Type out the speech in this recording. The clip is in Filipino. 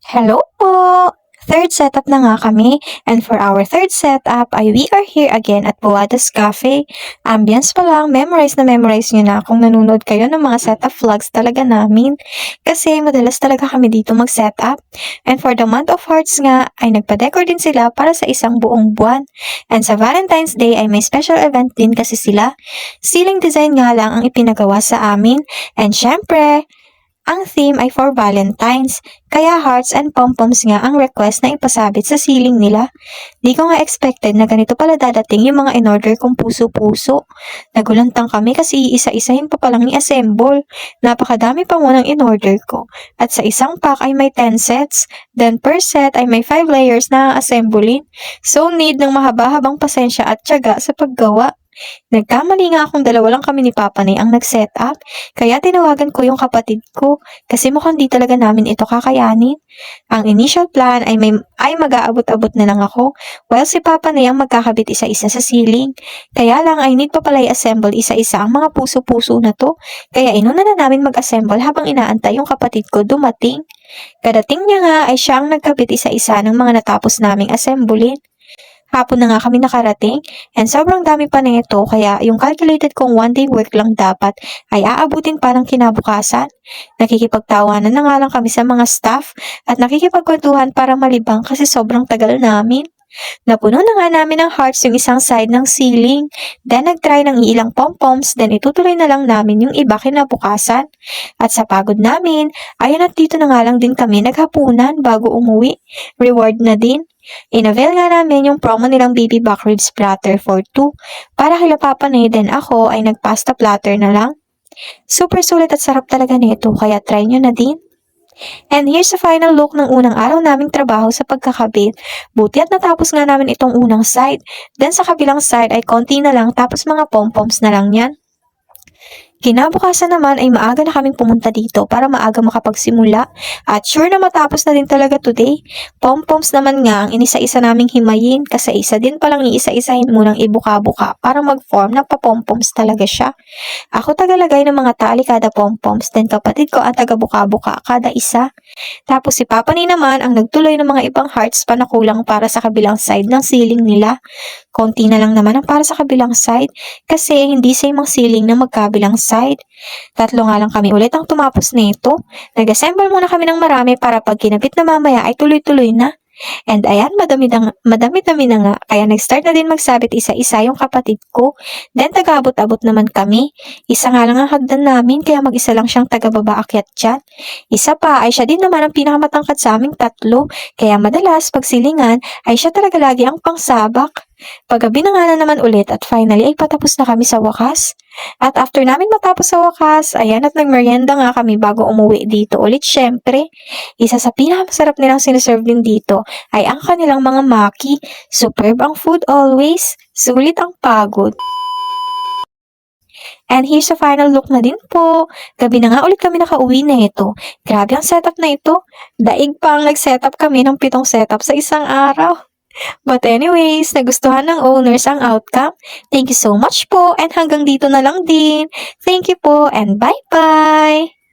Hello po! Third setup na nga kami, and for our third setup ay we are here again at Buwadas Cafe. Ambience pa lang, memorize na memorize nyo na kung nanonood kayo ng mga setup vlogs talaga namin. Kasi madalas talaga kami dito mag-setup. And for the month of hearts nga, ay nagpa-decor din sila para sa isang buong buwan. And sa Valentine's Day ay may special event din kasi sila. Ceiling design nga lang ang ipinagawa sa amin. And syempre, ang theme ay for Valentine's, kaya hearts and pom-poms nga ang request na ipasabit sa ceiling nila. Di ko nga expected na ganito pala dadating yung mga in-order kong puso-puso. Nagulantang kami kasi iisa-isahin pa palang i-assemble. Napakadami pa mo ng in-order ko. At sa isang pack ay may 10 sets, then per set ay may 5 layers na assemblein. So need ng mahaba-habang pasensya at tiyaga sa paggawa. Nagkamali nga akong dalawa lang kami ni Papa Nay ang nag-set up, kaya tinawagan ko yung kapatid ko kasi mukhang di talaga namin ito kakayanin. Ang initial plan ay mag-aabot-abot na lang ako, while si Papa Nay ang magkakabit isa-isa sa ceiling. Kaya lang ay need pa pala i-assemble isa-isa ang mga puso-puso na to, kaya inuna na namin mag-assemble habang inaantay yung kapatid ko dumating. Kadating niya nga ay siya ang nagkabit isa-isa ng mga natapos naming assemblein. Hapon na nga kami nakarating and sobrang dami pa nito kaya yung calculated kong one day work lang dapat ay aabutin pa ng kinabukasan. Nakikipagtawanan na nga lang kami sa mga staff at nakikipagkwentuhan para malibang kasi sobrang tagal namin. Napuno na nga namin ng hearts yung isang side ng ceiling. Then nagtry ng ilang pom-poms, then itutuloy na lang namin yung iba kinabukasan. At sa pagod namin, ayun at dito na nga lang din kami naghapunan bago umuwi. Reward na din. Inavail nga namin yung promo nilang baby back ribs platter for 2. Para kila Papa Nay, then ako ay nagpasta platter na lang. Super sulit at sarap talaga nito kaya try nyo na din. And here's the final look ng unang araw naming trabaho sa pagkakabit. Buti at natapos nga namin itong unang side. Then sa kabilang side ay konti na lang tapos mga pom-poms na lang yan. Kinabukasan naman ay maaga na kaming pumunta dito para maaga makapagsimula at sure na matapos na din talaga today. Pom-poms naman nga ang inisa-isa naming himayin kasi isa din palang iisa-isahin munang ibuka-buka para mag-form na pa-pom-poms talaga siya. Ako tagalagay ng mga tali kada pom-poms, then kapatid ko ang taga-buka-buka kada isa. Tapos si Papa Ni naman ang nagtuloy ng mga ibang hearts pa na kulang para sa kabilang side ng ceiling nila. Konti na lang naman ang para sa kabilang side kasi hindi same ang ceiling ng magkabilang side. Tatlo nga lang kami ulit ang tumapos nito. Nag-assemble muna kami ng marami para pag kinabit na mamaya ay tuloy-tuloy na. And ayan, madami-dami na nga. Kaya nag-start na din magsabit isa-isa yung kapatid ko. Then taga-abot-abot naman kami. Isa nga lang ang hagdan namin kaya mag-isa lang siyang taga-baba akyat dyan. Isa pa ay siya din naman ang pinakamatangkad sa aming tatlo. Kaya madalas pagsilingan ay siya talaga lagi ang pangsabak. Paggabi na nga na naman ulit at finally ay patapos na kami sa wakas. At after namin matapos sa wakas, ayan at nagmerienda nga kami bago umuwi dito ulit syempre. Isa sa pinakamasarap nilang siniserve din dito ay ang kanilang mga maki. Superb ang food always, sulit ang pagod. And here's the final look na din po. Gabi na nga ulit kami nakauwi na ito. Grabe ang setup na ito. Daig pa ang nag-setup kami ng 7 setup sa isang araw. But anyways, nagustuhan ng owners ang outcome. Thank you so much po and hanggang dito na lang din. Thank you po and bye-bye!